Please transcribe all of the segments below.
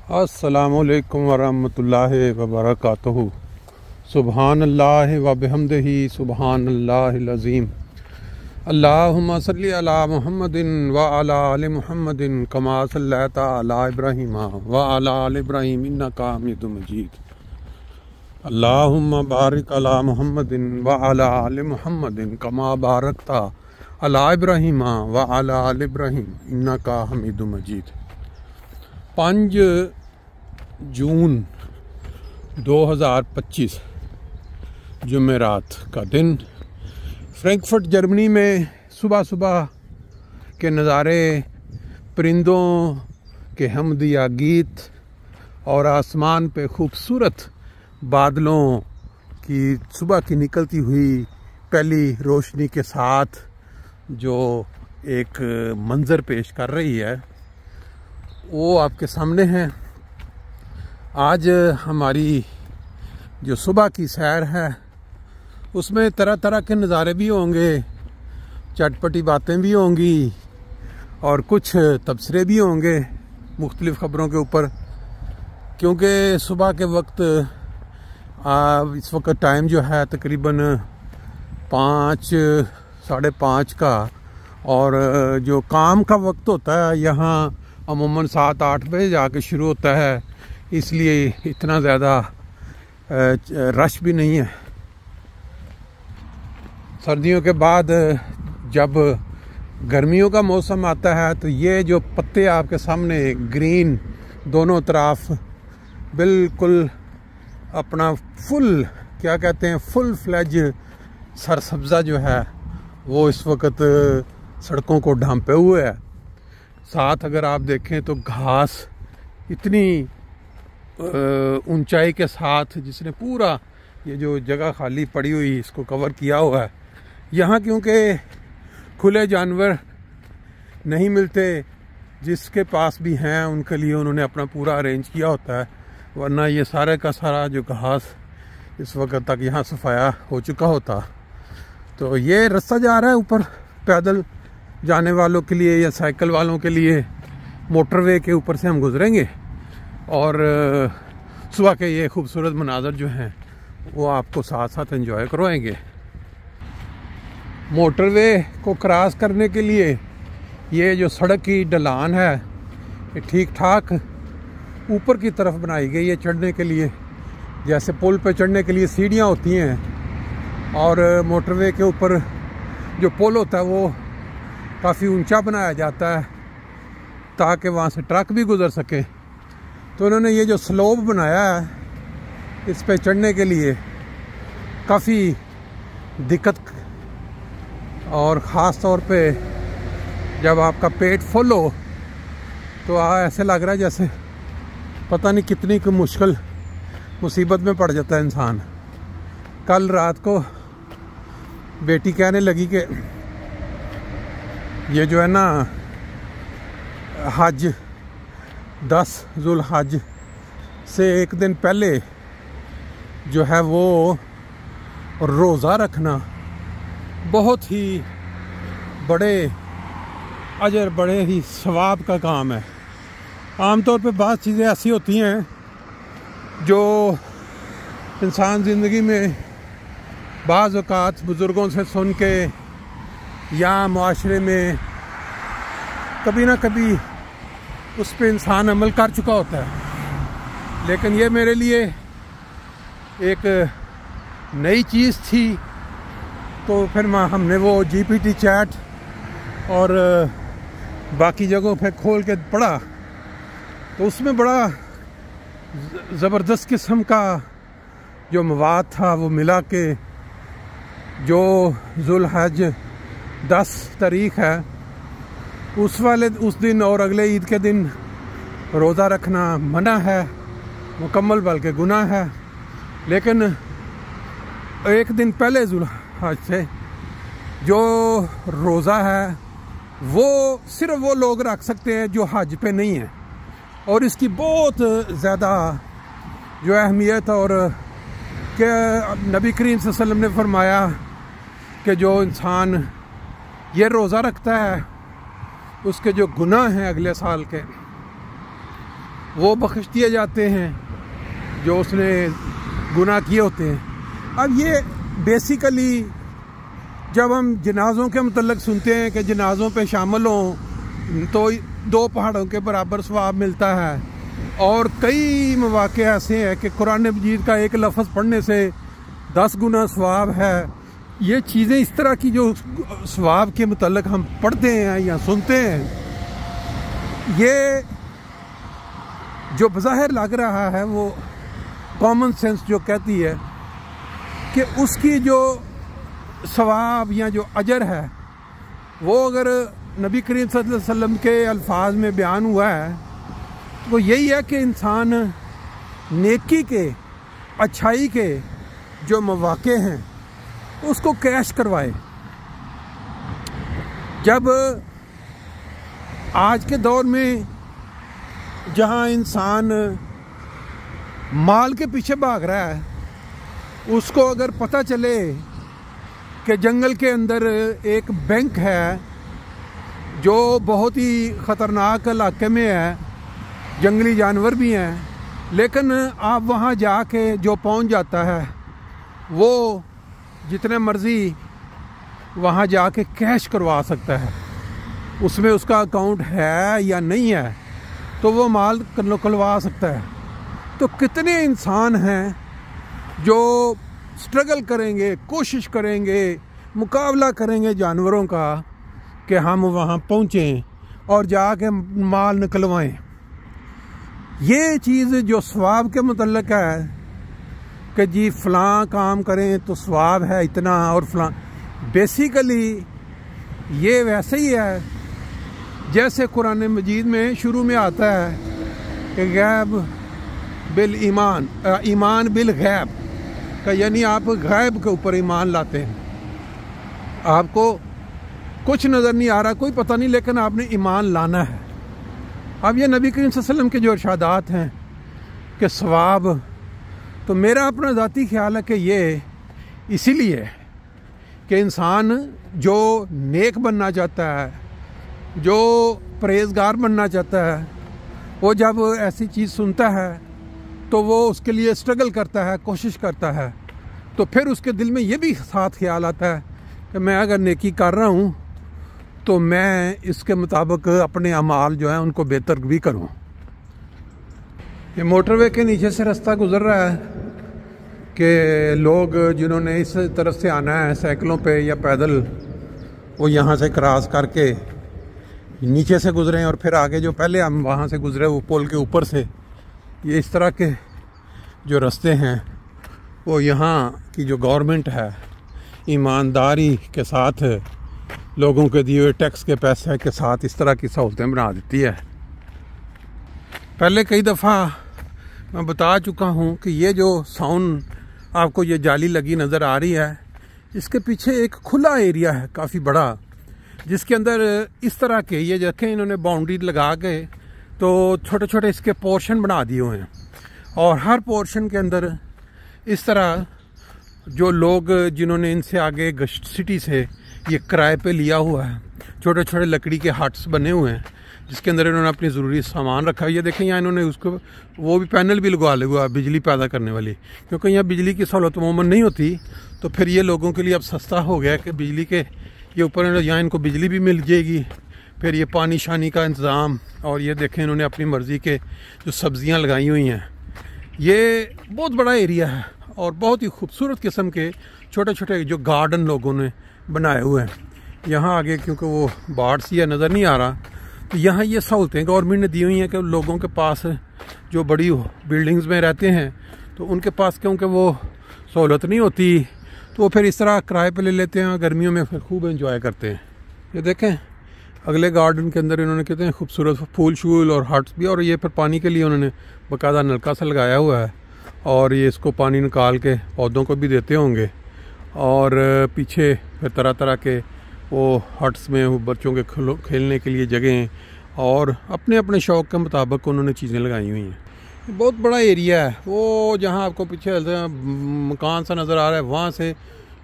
अस्सलामुअलैकुम वरहमतुल्लाहि वबरकातुहू। सुबहानल्लाहि व बिहम्दिही सुबहानल्लाहिल अज़ीम। अल्लाहुम्मा सल्लि अला मुहम्मदिन व अला आलि मुहम्मदिन कमा सल्लैता अला इब्राहीम व अला आलि इब्राहीम इन्नका हमीदुम मजीद। अल्लाहुम्मा बारिक अला मुहम्मदिन व अला आलि मुहम्मदिन कमा बारकता अला इब्राहीम व अला आलि इब्राहीम इन्नका हमीदुम मजीद। 5 जून 2025 जुमेरात का दिन फ्रैंकफर्ट जर्मनी में सुबह सुबह के नज़ारे, परिंदों के हमदिया गीत और आसमान पे खूबसूरत बादलों की सुबह की निकलती हुई पहली रोशनी के साथ जो एक मंज़र पेश कर रही है वो आपके सामने है। आज हमारी जो सुबह की सैर है उसमें तरह तरह के नज़ारे भी होंगे, चटपटी बातें भी होंगी और कुछ तबसरे भी होंगे मुख्तलिफ़ ख़बरों के ऊपर, क्योंकि सुबह के वक्त इस वक्त टाइम जो है तकरीबन 5 साढ़े 5 का, और जो काम का वक्त होता है यहाँ अमूमन 7-8 बजे जाके शुरू होता है, इसलिए इतना ज़्यादा रश भी नहीं है। सर्दियों के बाद जब गर्मियों का मौसम आता है तो ये जो पत्ते आपके सामने ग्रीन दोनों तरफ बिल्कुल अपना फुल क्या कहते हैं फुल फ्लेज सरसब्ज़ा जो है वो इस वक्त सड़कों को ढांपे हुए है। साथ अगर आप देखें तो घास इतनी ऊंचाई के साथ जिसने पूरा ये जो जगह खाली पड़ी हुई इसको कवर किया हुआ है। यहाँ क्योंकि खुले जानवर नहीं मिलते, जिसके पास भी हैं उनके लिए उन्होंने अपना पूरा अरेंज किया होता है, वरना ये सारे का सारा जो घास इस वक्त तक यहाँ सफाया हो चुका होता। तो ये रास्ता जा रहा है ऊपर पैदल जाने वालों के लिए या साइकिल वालों के लिए, मोटरवे के ऊपर से हम गुजरेंगे और सुबह के ये खूबसूरत मनाज़र जो हैं वो आपको साथ साथ एंजॉय करवाएंगे। मोटरवे को क्रॉस करने के लिए ये जो सड़क की ढलान है ये ठीक ठाक ऊपर की तरफ बनाई गई है चढ़ने के लिए, जैसे पुल पे चढ़ने के लिए सीढ़ियाँ होती हैं, और मोटरवे के ऊपर जो पुल होता है वो काफ़ी ऊंचा बनाया जाता है ताकि वहाँ से ट्रक भी गुजर सके। तो उन्होंने ये जो स्लोप बनाया है इस पे चढ़ने के लिए काफ़ी दिक्कत, और ख़ास तौर पे जब आपका पेट फुल हो तो ऐसे लग रहा है जैसे पता नहीं कितनी मुश्किल मुसीबत में पड़ जाता है इंसान। कल रात को बेटी कहने लगी कि ये जो है ना हज 10 जुल हज से एक दिन पहले जो है वो रोज़ा रखना बहुत ही बड़े अजर, बड़े ही सवाब का काम है। आमतौर पे बहुत चीज़ें ऐसी होती हैं जो इंसान ज़िंदगी में बाज़ औक़ात बुज़ुर्गों से सुन के या माशरे में कभी ना कभी उस पर इंसान अमल कर चुका होता है, लेकिन ये मेरे लिए एक नई चीज़ थी। तो फिर हमने वो GPT चैट और बाकी जगहों पे खोल के पढ़ा, तो उसमें बड़ा ज़बरदस्त किस्म का जो मवाद था वो मिला कि जो ज़ुल्हज 10 तारीख़ है उस दिन और अगले ईद के दिन रोज़ा रखना मना है, मुकम्मल बल्कि गुनाह है। लेकिन एक दिन पहले ज़ुल्हज से जो रोज़ा है वो सिर्फ वो लोग रख सकते हैं जो हज पे नहीं है, और इसकी बहुत ज़्यादा जो अहमियत, और कि नबी करीम सल्लल्लाहु अलैहि वसल्लम ने फरमाया कि जो इंसान ये रोज़ा रखता है उसके जो गुनाह हैं अगले साल के वो बख्श दिए जाते हैं जो उसने गुनाह किए होते हैं। अब ये बेसिकली जब हम जनाज़ों के मतलब सुनते हैं कि जनाज़ों पे शामिल हों तो 2 पहाड़ों के बराबर सवाब मिलता है, और कई मौक़े ऐसे हैं कि कुरान मजीद का एक लफ्ज़ पढ़ने से 10 गुना सवाब है। ये चीज़ें इस तरह की जो सवाब के मतलब हम पढ़ते हैं या सुनते हैं, ये जो बज़ाहिर लग रहा है वो कॉमन सेंस जो कहती है कि उसकी जो सवाब या जो अजर है वो अगर नबी करीम सल्लल्लाहु अलैहि वसल्लम के अल्फाज में बयान हुआ है तो यही है कि इंसान नेकी के, अच्छाई के जो मौक़े हैं उसको कैश करवाए। जब आज के दौर में जहां इंसान माल के पीछे भाग रहा है, उसको अगर पता चले कि जंगल के अंदर एक बैंक है जो बहुत ही ख़तरनाक इलाके में है, जंगली जानवर भी हैं, लेकिन आप वहाँ जाके जो पहुँच जाता है वो जितने मर्ज़ी वहाँ जाके कैश करवा सकता है। उसमें उसका अकाउंट है या नहीं है तो वो माल निकलवा सकता है। तो कितने इंसान हैं जो स्ट्रगल करेंगे, कोशिश करेंगे, मुकाबला करेंगे जानवरों का कि हम वहाँ पहुँचें और जाके माल निकलवाएं। ये चीज़ जो सवाब के मुतल्लिक़ है कि जी फ़लाँ काम करें तो सवाब है इतना और फ़लाँ, बेसिकली ये वैसे ही है जैसे कुरान मजीद में शुरू में आता है कि गैब बिल ईमान, ईमान बिल गैब का, यानी आप गैब के ऊपर ईमान लाते हैं। आपको कुछ नज़र नहीं आ रहा, कोई पता नहीं, लेकिन आपने ईमान लाना है। अब ये नबी करीम सल्लल्लाहु अलैहि वसल्लम के जो इरशादात हैं कि सवाब, तो मेरा अपना ज़ाती ख्याल है कि ये इसीलिए कि इंसान जो नेक बनना चाहता है, जो परहेज़गार बनना चाहता है, वो जब ऐसी चीज़ सुनता है तो वो उसके लिए स्ट्रगल करता है, कोशिश करता है, तो फिर उसके दिल में ये भी साथ ख्याल आता है कि मैं अगर नेकी कर रहा हूँ तो मैं इसके मुताबिक अपने अमाल जो है उनको बेहतर भी करूँ। ये मोटरवे के नीचे से रास्ता गुज़र रहा है कि लोग जिन्होंने इस तरफ से आना है साइकिलों पे या पैदल, वो यहाँ से क्रॉस करके नीचे से गुज़रें और फिर आगे जो पहले हम वहाँ से गुज़रे वो पुल के ऊपर से। ये इस तरह के जो रास्ते हैं वो यहाँ की जो गवर्नमेंट है ईमानदारी के साथ लोगों के दिए हुए टैक्स के पैसे के साथ इस तरह की सहूलतें बना देती है। पहले कई दफ़ा मैं बता चुका हूँ कि ये जो साउंड आपको ये जाली लगी नज़र आ रही है, इसके पीछे एक खुला एरिया है काफ़ी बड़ा, जिसके अंदर इस तरह के ये देखें इन्होंने बाउंड्री लगा के तो छोटे छोटे इसके पोर्शन बना दिए हुए हैं, और हर पोर्शन के अंदर इस तरह जो लोग जिन्होंने इनसे आगे सिटी से ये किराए पे लिया हुआ है, छोटे छोटे लकड़ी के हट्स बने हुए हैं जिसके अंदर इन्होंने अपनी ज़रूरी सामान रखा है। ये देखें यहाँ इन्होंने उसको वो भी पैनल भी लगवा लिया हुआ बिजली पैदा करने वाली, क्योंकि यहाँ बिजली की सहूलत अमूमन नहीं होती, तो फिर ये लोगों के लिए अब सस्ता हो गया कि बिजली के ये ऊपर यहाँ इनको बिजली भी मिल जाएगी, फिर ये पानी शानी का इंतज़ाम। और ये देखें इन्होंने अपनी मर्ज़ी के जो सब्ज़ियाँ लगाई हुई हैं। ये बहुत बड़ा एरिया है और बहुत ही खूबसूरत किस्म के छोटे छोटे जो गार्डन लोगों ने बनाए हुए हैं। यहाँ आगे क्योंकि वो बाढ़ सी है नज़र नहीं आ रहा, तो यहाँ ये सहूलतें गवर्नमेंट ने दी हुई हैं कि लोगों के पास जो बड़ी बिल्डिंग्स में रहते हैं तो उनके पास क्योंकि वो सहूलत नहीं होती तो वो फिर इस तरह किराए पे ले लेते हैं, गर्मियों में फिर खूब एंजॉय करते हैं। ये देखें अगले गार्डन के अंदर इन्होंने कहते हैं खूबसूरत फूल शूल और हट्स भी, और ये फिर पानी के लिए उन्होंने बाकायदा नलका सा लगाया हुआ है, और ये इसको पानी निकाल के पौधों को भी देते होंगे। और पीछे फिर तरह तरह के वो हट्स में वो बच्चों के खेलने के लिए जगहें और अपने अपने शौक़ के मुताबिक उन्होंने चीज़ें लगाई हुई हैं। बहुत बड़ा एरिया है। वो जहाँ आपको पीछे मकान सा नज़र आ रहा है वहाँ से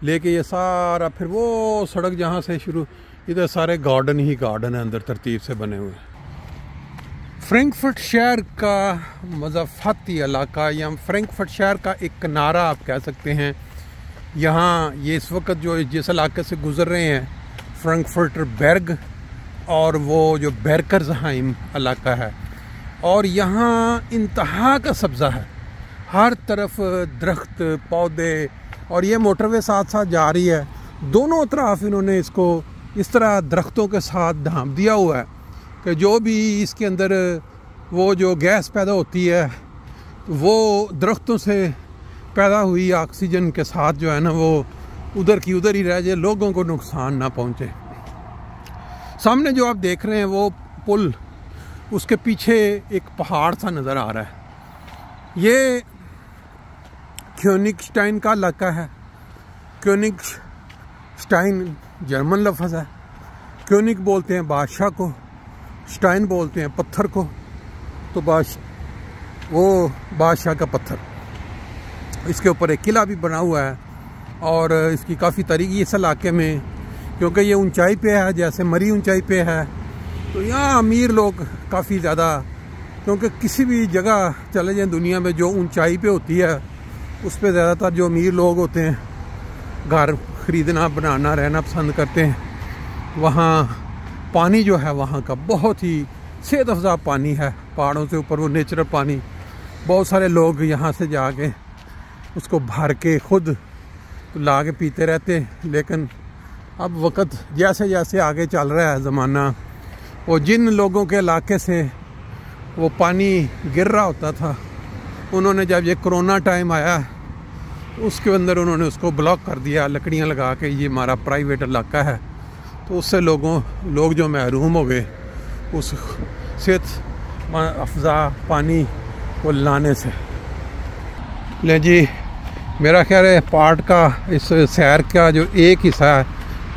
लेके ये सारा फिर वो सड़क जहाँ से शुरू, इधर सारे गार्डन ही गार्डन है अंदर तरतीब से बने हुए। फ्रैंकफर्ट शहर का मज़ाफ़ाती इलाका या फ्रैंकफर्ट शहर का एक किनारा आप कह सकते हैं। यहाँ ये इस वक्त जो जिस इलाके से गुज़र रहे हैं फ्रैंकफर्टर बर्ग और वो जो बेरकर्ज़हाइम इलाका है, और यहाँ इंतहा का सब्ज़ा है, हर तरफ दरख्त पौधे, और ये मोटरवे साथ साथ जा रही है। दोनों तरफ इन्होंने इसको इस तरह दरख्तों के साथ ढांप दिया हुआ है कि जो भी इसके अंदर वो जो गैस पैदा होती है वो दरख्तों से पैदा हुई ऑक्सीजन के साथ जो है ना वो उधर की उधर ही रह जाए, लोगों को नुकसान ना पहुँचे। सामने जो आप देख रहे हैं वो पुल, उसके पीछे एक पहाड़ सा नज़र आ रहा है। ये क्योनिगस्टाइन का इलाका है। क्योनिगस्टाइन जर्मन लफ्ज़ है। क्योनिग बोलते हैं बादशाह को, स्टाइन बोलते हैं पत्थर को, तो वो बादशाह का पत्थर। इसके ऊपर एक किला भी बना हुआ है और इसकी काफ़ी तारीखी इस इलाके में, क्योंकि ये ऊंचाई पे है, जैसे मरी ऊंचाई पे है, तो यहाँ अमीर लोग काफ़ी ज़्यादा, क्योंकि किसी भी जगह चले जाएं दुनिया में जो ऊंचाई पे होती है उस पर ज़्यादातर जो अमीर लोग होते हैं घर ख़रीदना बनाना रहना पसंद करते हैं। वहाँ पानी जो है वहाँ का बहुत ही सेहत अफ़ज़ा पानी है, पहाड़ों से ऊपर वो नेचुरल पानी। बहुत सारे लोग यहाँ से जाके उसको भर के खुद ला के पीते रहते हैं। लेकिन अब वक्त जैसे जैसे आगे चल रहा है ज़माना, वो जिन लोगों के इलाके से वो पानी गिर रहा होता था, उन्होंने जब ये कोरोना टाइम आया उसके अंदर उन्होंने उसको ब्लॉक कर दिया लकड़ियाँ लगा के, ये हमारा प्राइवेट इलाका है। तो उससे लोग जो महरूम हो गए उस सेहत अफ़ज़ा पानी को लाने से। ले जी, मेरा ख्याल है पार्ट का इस सैर का जो एक हिस्सा है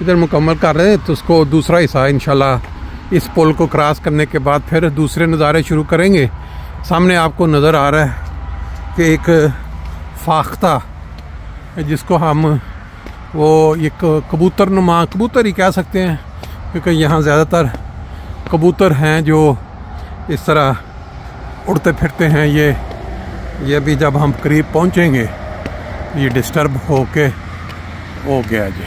इधर मुकम्मल कर रहे हैं, तो उसको दूसरा हिस्सा इंशाल्लाह इस पुल को क्रॉस करने के बाद फिर दूसरे नज़ारे शुरू करेंगे। सामने आपको नज़र आ रहा है कि एक फाख्ता जिसको हम वो एक कबूतर नुमा, कबूतर ही कह सकते हैं, क्योंकि यहाँ ज़्यादातर कबूतर हैं जो इस तरह उड़ते फिरते हैं। ये भी जब हम करीब पहुँचेंगे ये डिस्टर्ब हो गया जी।